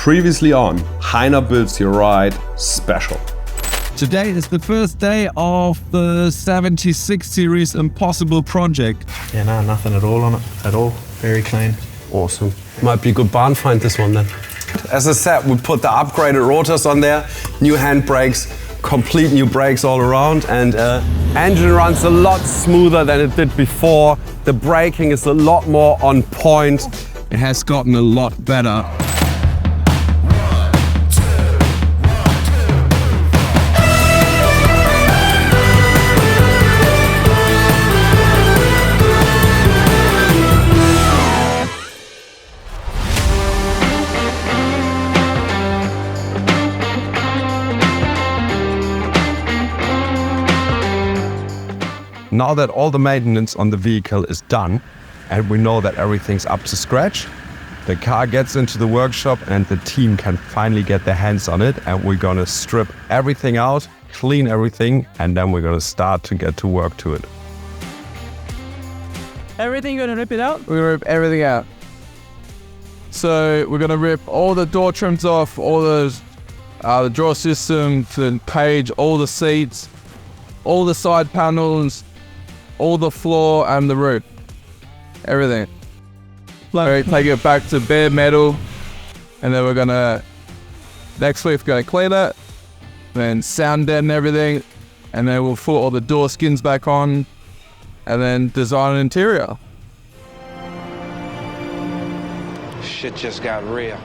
Previously on Heiner Builds Your Ride special. Today is the first day of the 76 series Impossible project. Yeah, no, nothing at all on it, at all. Very clean. Awesome. Might be a good barn find, this one then. As I said, we put the upgraded rotors on there, new handbrakes, complete new brakes all around, and engine runs a lot smoother than it did before. The braking is a lot more on point. It has gotten a lot better. Now that all the maintenance on the vehicle is done and we know that everything's up to scratch, the car gets into the workshop and the team can finally get their hands on it, and we're gonna strip everything out, clean everything, and then we're gonna start to get to work to it. Everything, you're gonna rip it out? We're gonna rip everything out. So we're gonna rip all the door trims off, all those, the drawer system, the cage, all the seats, all the side panels, all the floor and the roof. Everything. We're gonna take it back to bare metal, and then we're gonna, next week we're gonna clean it, then sound deaden everything, and then we'll put all the door skins back on, and then design an interior. Shit just got real.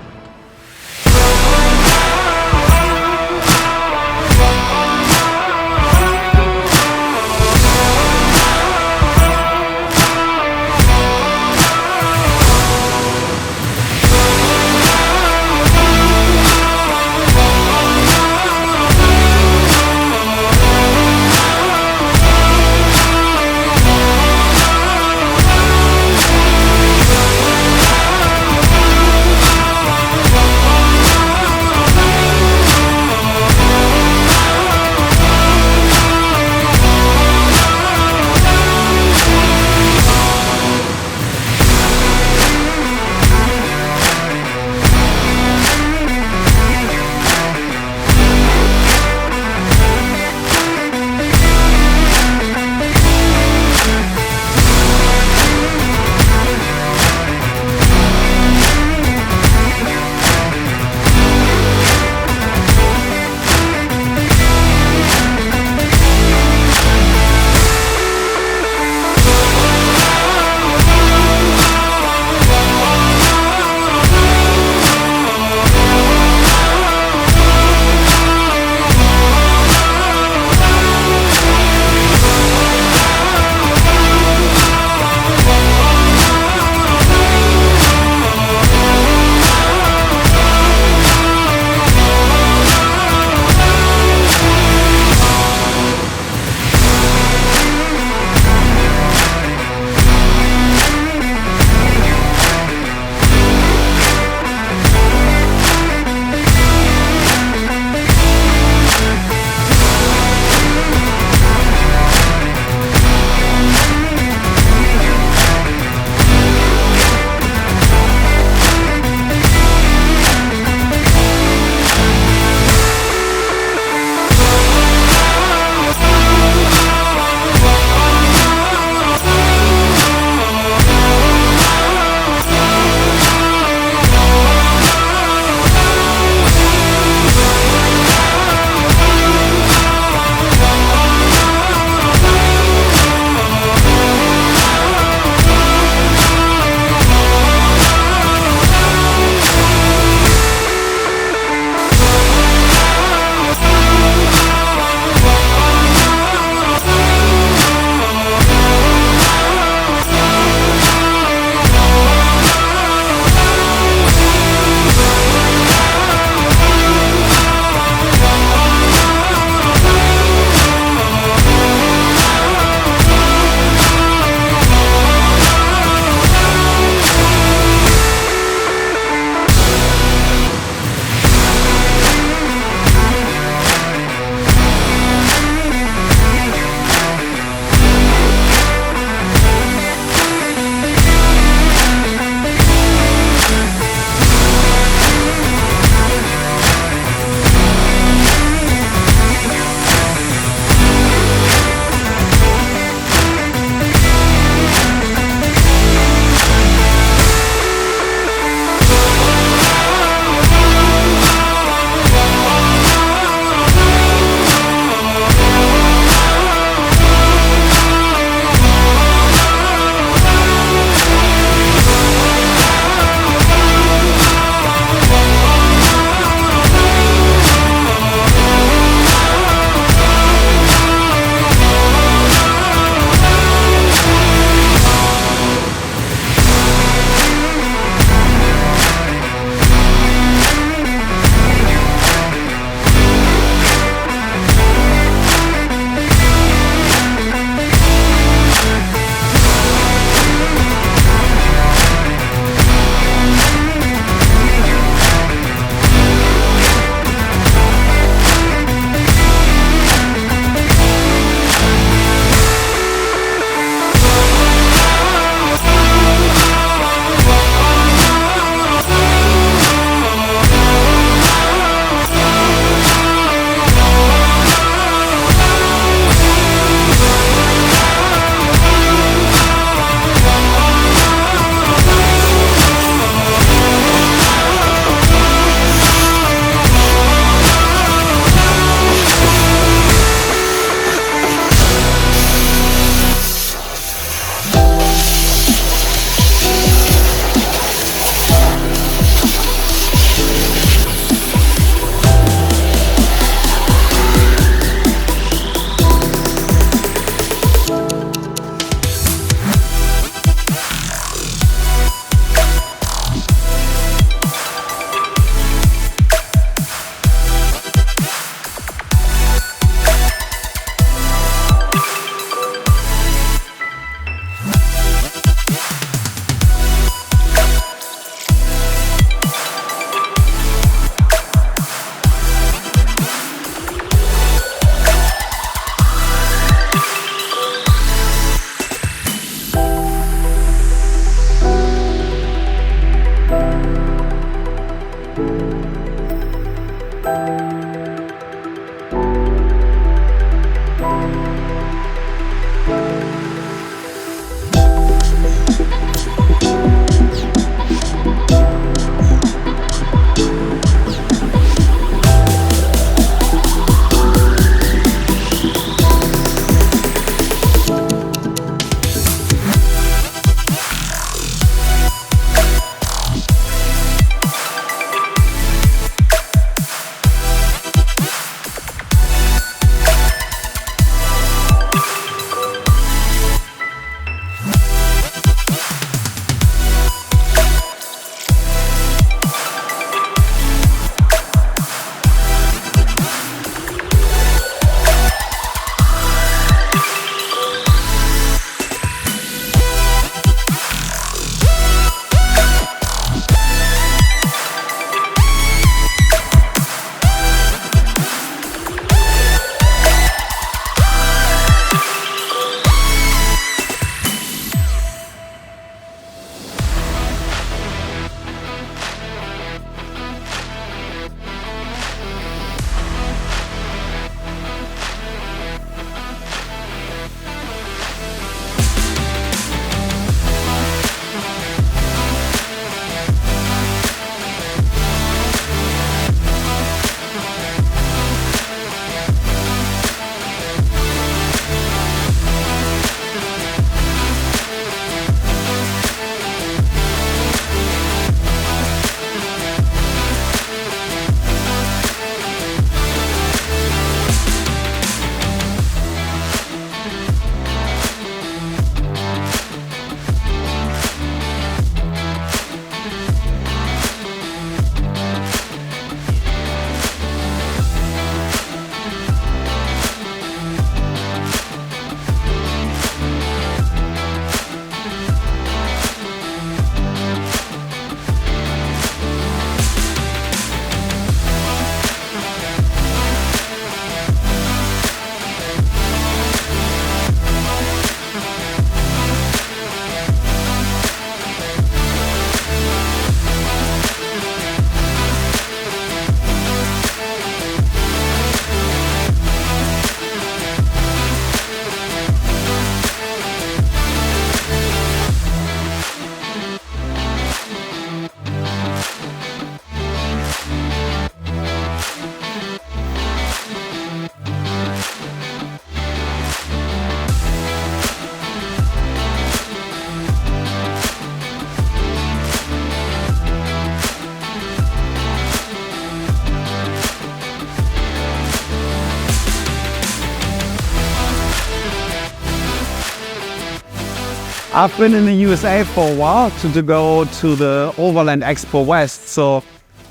I've been in the USA for a while to go to the Overland Expo West, so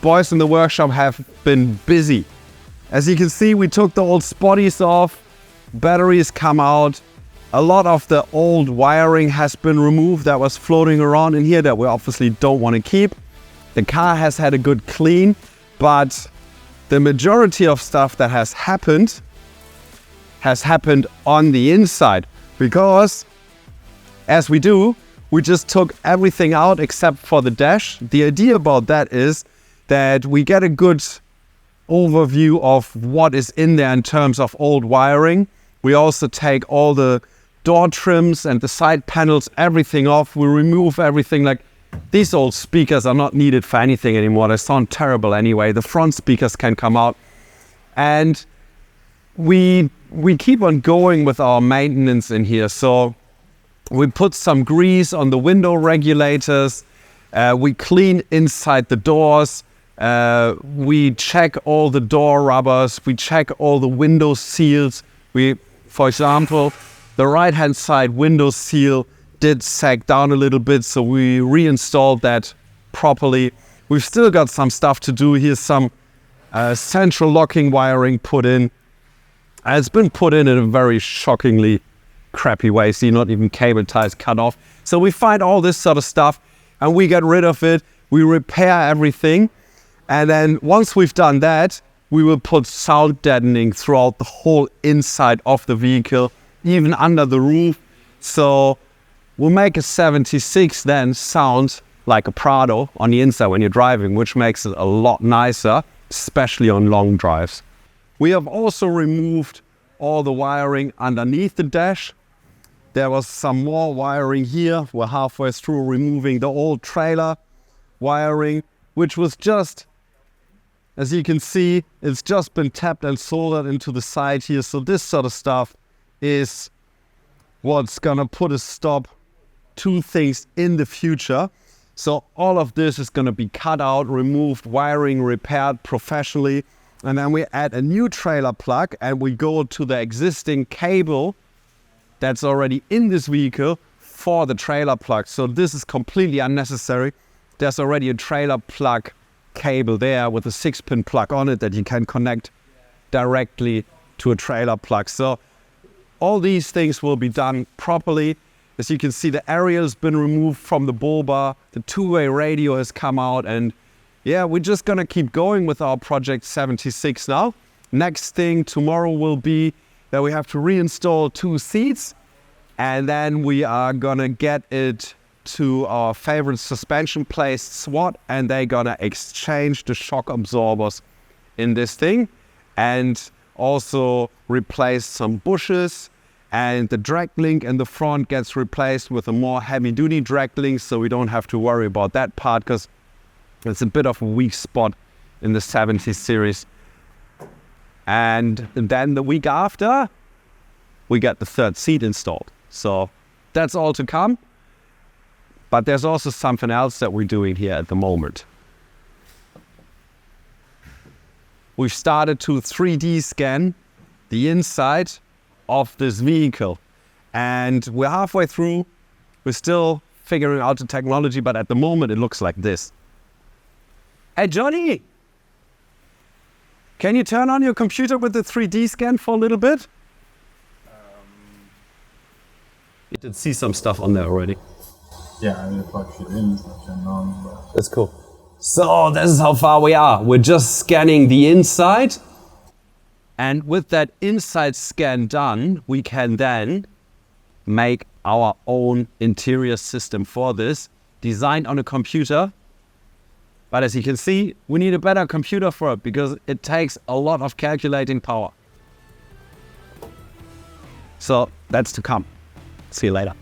boys in the workshop have been busy. As you can see, we took the old spotties off, batteries come out, a lot of the old wiring has been removed that was floating around in here that we obviously don't want to keep. The car has had a good clean, but the majority of stuff that has happened on the inside, because as we just took everything out except for the dash. The idea about that is that we get a good overview of what is in there in terms of old wiring. We also take all the door trims and the side panels, everything off. We remove everything. Like, these old speakers are not needed for anything anymore. They sound terrible anyway. The front speakers can come out. And we keep on going with our maintenance in here. So we put some grease on the window regulators. We clean inside the doors. We check all the door rubbers. We check all the window seals. For example, the right-hand side window seal did sag down a little bit, so we reinstalled that properly. We've still got some stuff to do. Here's some central locking wiring put in. It's been put in a very shockingly crappy way. See, not even cable ties cut off. So we find all this sort of stuff and we get rid of it. We repair everything. And then once we've done that, we will put sound deadening throughout the whole inside of the vehicle, even under the roof. So we'll make a 76 then sound like a Prado on the inside when you're driving, which makes it a lot nicer, especially on long drives. We have also removed all the wiring underneath the dash. There was some more wiring here. We're halfway through removing the old trailer wiring, which was just, as you can see, it's just been tapped and soldered into the side here. So this sort of stuff is what's gonna put a stop to things in the future. So all of this is gonna be cut out, removed, wiring repaired professionally. And then we add a new trailer plug and we go to the existing cable that's already in this vehicle for the trailer plug. So this is completely unnecessary. There's already a trailer plug cable there with a 6-pin plug on it that you can connect directly to a trailer plug. So all these things will be done properly. As you can see, the aerial's been removed from the bull bar. The two-way radio has come out, and yeah, we're just gonna keep going with our Project 76 now. Next thing tomorrow will be that we have to reinstall 2 seats, and then we are gonna get it to our favorite suspension place, SWAT, and they're gonna exchange the shock absorbers in this thing and also replace some bushes, and the drag link in the front gets replaced with a more heavy duty drag link, so we don't have to worry about that part because it's a bit of a weak spot in the 70 series. And then the week after we get the 3rd seat installed. So that's all to come. But there's also something else that we're doing here at the moment. We've started to 3D scan the inside of this vehicle. And we're halfway through. We're still figuring out the technology, but at the moment it looks like this. Hey Johnny! Can you turn on your computer with the 3D scan for a little bit? You did see some stuff on there already. Yeah, I mean, plug shit in, turn on, but... That's cool. So this is how far we are. We're just scanning the inside. And with that inside scan done, we can then make our own interior system for this, designed on a computer. But as you can see, we need a better computer for it because it takes a lot of calculating power. So that's to come. See you later.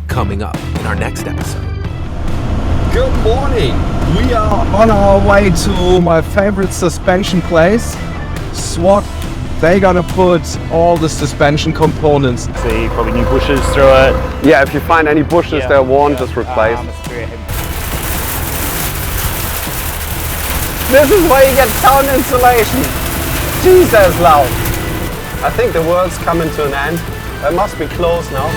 Coming up in our next episode. Good morning. We are on our way to my favorite suspension place, SWAT. They're gonna put all the suspension components. See probably new bushes through it. Yeah, if you find any bushes that are worn, just replace. This is where you get sound insulation. Jesus, loud. I think the world's coming to an end. It must be closed now.